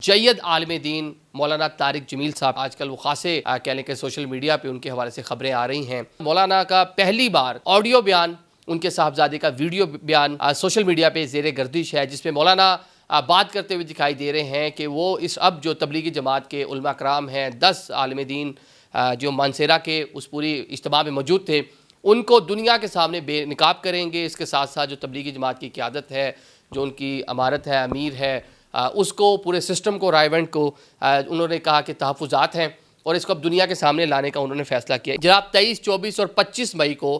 جید عالم دین مولانا طارق جمیل صاحب آج کل وہ خاصے کہہ لیں کہ سوشل میڈیا پہ ان کے حوالے سے خبریں آ رہی ہیں۔ مولانا کا پہلی بار آڈیو بیان، ان کے صاحبزادے کا ویڈیو بیان سوشل میڈیا پہ زیر گردش ہے، جس میں مولانا بات کرتے ہوئے دکھائی دے رہے ہیں کہ وہ اب جو تبلیغی جماعت کے علماء کرام ہیں، 10 عالم دین جو مانسیرا کے اس پوری اجتماع میں موجود تھے، ان کو دنیا کے سامنے بے نقاب کریں گے۔ اس کے ساتھ ساتھ جو تبلیغی جماعت کی قیادت ہے، جو ان کی امارت ہے، امیر ہے، اس کو پورے سسٹم کو، رائیونٹ کو انہوں نے کہا کہ تحفظات ہیں اور اس کو اب دنیا کے سامنے لانے کا انہوں نے فیصلہ کیا۔ جناب 23، 24 اور 25 مئی کو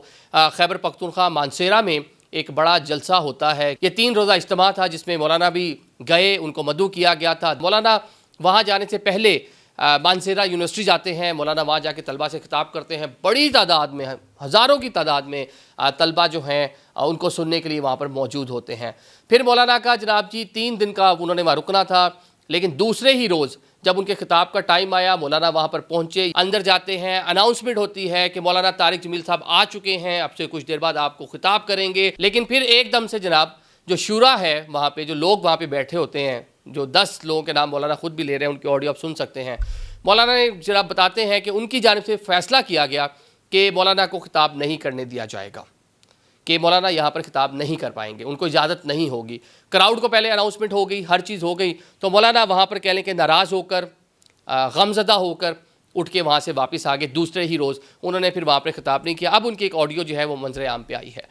خیبر پختونخوا مانسیرا میں ایک بڑا جلسہ ہوتا ہے۔ یہ 3 روزہ اجتماع تھا جس میں مولانا بھی گئے، ان کو مدعو کیا گیا تھا۔ مولانا وہاں جانے سے پہلے مانسیرا یونیورسٹی جاتے ہیں، مولانا وہاں جا کے طلبہ سے خطاب کرتے ہیں۔ بڑی تعداد میں، ہزاروں کی تعداد میں طلبہ جو ہیں ان کو سننے کے لیے وہاں پر موجود ہوتے ہیں۔ پھر مولانا کا جناب جی 3 دن کا انہوں نے وہاں رکنا تھا، لیکن دوسرے ہی روز جب ان کے خطاب کا ٹائم آیا، مولانا وہاں پر پہنچے، اندر جاتے ہیں، اناؤنسمنٹ ہوتی ہے کہ مولانا طارق جمیل صاحب آ چکے ہیں، اب سے کچھ دیر بعد آپ کو خطاب کریں گے۔ لیکن پھر ایک دم سے جناب جو شورا ہے وہاں پہ، جو لوگ وہاں پہ بیٹھے ہوتے ہیں، جو 10 لوگوں کے نام مولانا خود بھی لے رہے ہیں، ان کی آڈیو آپ سن سکتے ہیں، مولانا نے جناب بتاتے ہیں کہ ان کی جانب سے فیصلہ کیا گیا کہ مولانا کو خطاب نہیں کرنے دیا جائے گا، کہ مولانا یہاں پر خطاب نہیں کر پائیں گے، ان کو اجازت نہیں ہوگی۔ کراؤڈ کو پہلے اناؤنسمنٹ ہو گئی، ہر چیز ہو گئی، تو مولانا وہاں پر کہہ لیں کہ ناراض ہو کر، غمزدہ ہو کر اٹھ کے وہاں سے واپس آ گئے۔ دوسرے ہی روز انہوں نے پھر وہاں پر خطاب نہیں کیا۔ اب ان کی ایک آڈیو جو ہے وہ منظر عام پہ آئی ہے۔